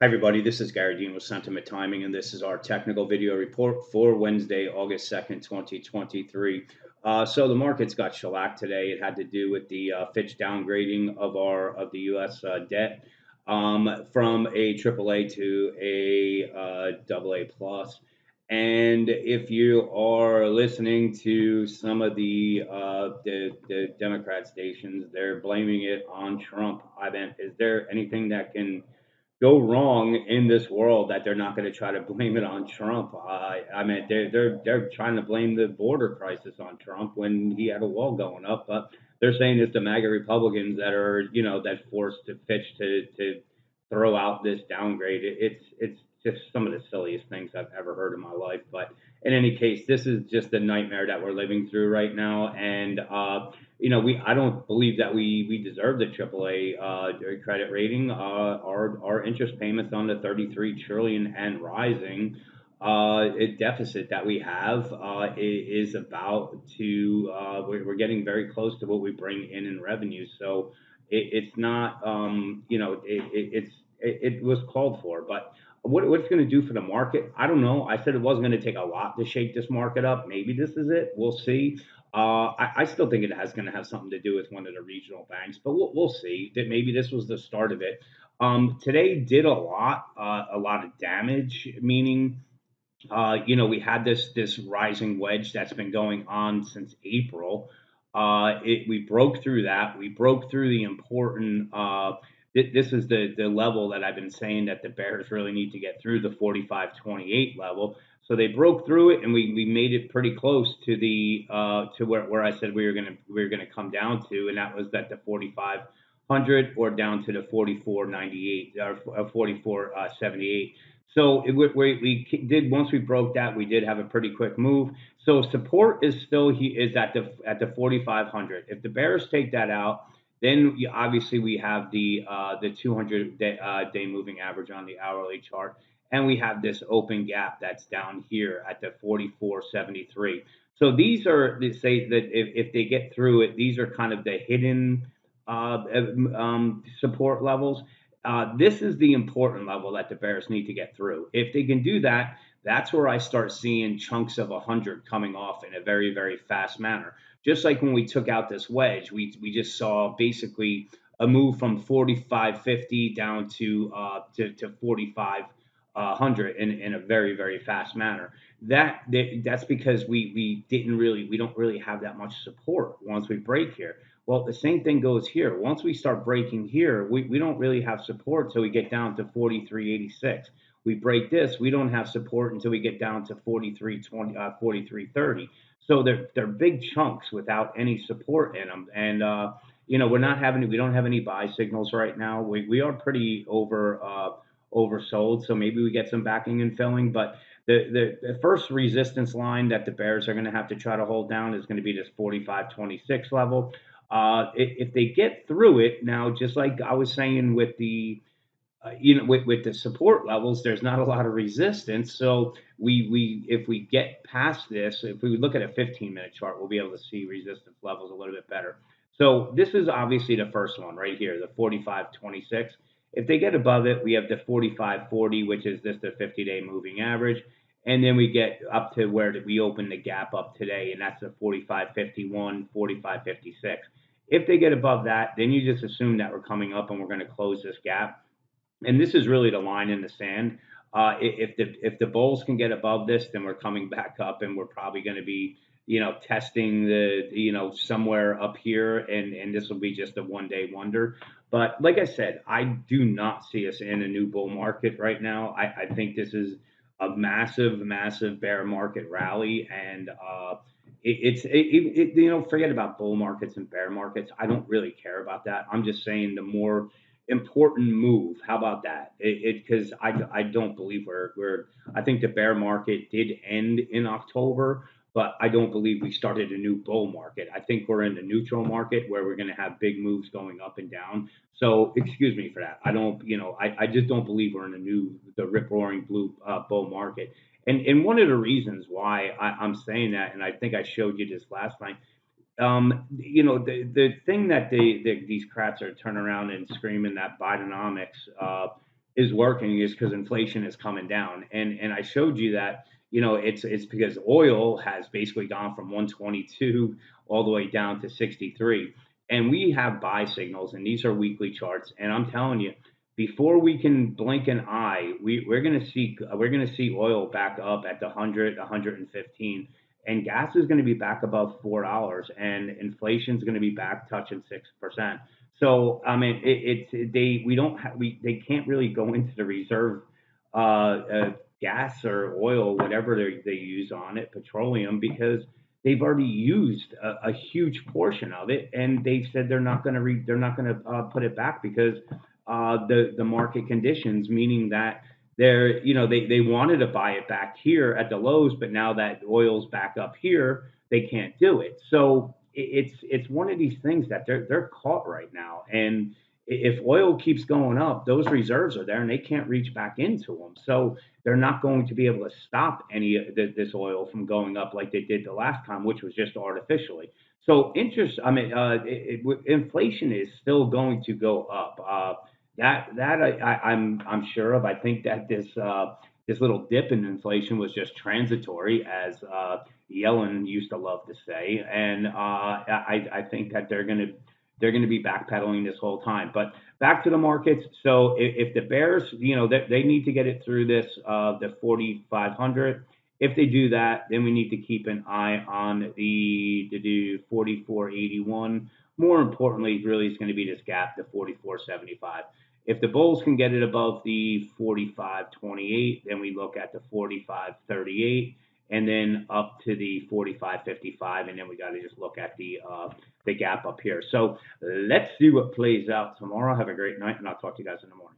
Hi, everybody. This is Gary Dean with Sentiment Timing, and this is our technical video report for Wednesday, August 2nd, 2023. So the markets got shellacked today. It had to do with the Fitch downgrading of the U.S. Debt from a AAA to a AA plus. And if you are listening to some of the Democrat stations, they're blaming it on Trump. I mean, is there anything that can go wrong in this world that they're not going to try to blame it on Trump? I mean, they're trying to blame the border crisis on Trump when he had a wall going up, but they're saying it's the MAGA Republicans that are that forced to Fitch to throw out this downgrade. It's just some of the silliest things I've ever heard in my life. But in any case, this is just a nightmare that we're living through right now, and we I don't believe that we deserve the AAA credit rating. Our interest payments on the 33 trillion and rising deficit that we have is about to we're getting very close to what we bring in revenue. So it's not it was called for, but what it's going to do for the market, I don't know. I said it wasn't going to take a lot to shake this market up. Maybe this is it. We'll see. I still think it has going to have something to do with one of the regional banks, but we'll see. That maybe this was the start of it. Today did a lot of damage, meaning we had this rising wedge that's been going on since April. We broke through that. We broke through the important. This is the level that I've been saying that the bears really need to get through, the 45.28 level. So they broke through it, and we made it pretty close to the to where I said we were gonna come down to, and that was at the 4500 or down to the 44.98 or 44.78. So we did once we broke that, we did have a pretty quick move. So support is still is at the 4500. If the bears take that out, then obviously we have the 200 day moving average on the hourly chart, and we have this open gap that's down here at the 44.73. So these are, they say that if they get through it, these are kind of the hidden support levels. This is the important level that the Bears need to get through. If they can do that, that's where I start seeing chunks of 100 coming off in a very, very fast manner. Just like when we took out this wedge, we just saw basically a move from 45.50 down to 4500 in a very, very fast manner. That's because we don't really have that much support once we break here. Well, the same thing goes here. Once we start breaking here, we don't really have support till we get down to 43.86. We break this, we don't have support until we get down to 43.20, 43.30. So they're big chunks without any support in them, and we don't have any buy signals right now. We are pretty oversold, so maybe we get some backing and filling, but the first resistance line that the Bears are going to have to try to hold down is going to be this 45.26 level. If they get through it now, just like I was saying with the with the support levels, there's not a lot of resistance. So we if we get past this, if we look at a 15-minute chart, we'll be able to see resistance levels a little bit better. So this is obviously the first one right here, the 45.26. If they get above it, we have the 45.40, which is just the 50-day moving average. And then we get up to where we open the gap up today, and that's the 45.51, 45.56. If they get above that, then you just assume that we're coming up and we're going to close this gap. And this is really the line in the sand. If the bulls can get above this, then we're coming back up, and we're probably going to be testing the somewhere up here, and this will be just a 1 day wonder. But like I said, I do not see us in a new bull market right now. I think this is a massive bear market rally, and forget about bull markets and bear markets. I don't really care about that. I'm just saying the more important move. How about that? Because I don't believe we're I think the bear market did end in October, but I don't believe we started a new bull market. I think we're in the neutral market where we're going to have big moves going up and down. So excuse me for that. I don't, I just don't believe we're in the rip roaring blue bull market. And one of the reasons why I'm saying that, and I think I showed you this last night, the thing that these crats are turning around and screaming that Bidenomics, is working is because inflation is coming down. And I showed you that, it's because oil has basically gone from 122 all the way down to 63. And we have buy signals, and these are weekly charts. And I'm telling you, before we can blink an eye, we're gonna see oil back up at the 100, 115, and gas is going to be back above $4, and inflation is going to be back touching 6%. So I mean, they we don't have we they can't really go into the reserve gas or oil, whatever they use on it, petroleum, because they've already used a huge portion of it, and they've said they're not going to put it back because the market conditions, meaning that they wanted to buy it back here at the lows, but now that oil's back up here, they can't do it. So it's one of these things that they're caught right now. And if oil keeps going up, those reserves are there and they can't reach back into them. So they're not going to be able to stop any of this oil from going up like they did the last time, which was just artificially. So inflation is still going to go up. I'm sure of. I think that this little dip in inflation was just transitory, as Yellen used to love to say, and I think that they're gonna be backpedaling this whole time. But back to the markets. So if the Bears, they need to get it through the 4,500. If they do that, then we need to keep an eye on the 44.81. More importantly, really, it's going to be this gap, the 44.75. If the Bulls can get it above the 45.28, then we look at the 45.38, and then up to the 45.55, and then we got to just look at the gap up here. So let's see what plays out tomorrow. Have a great night, and I'll talk to you guys in the morning.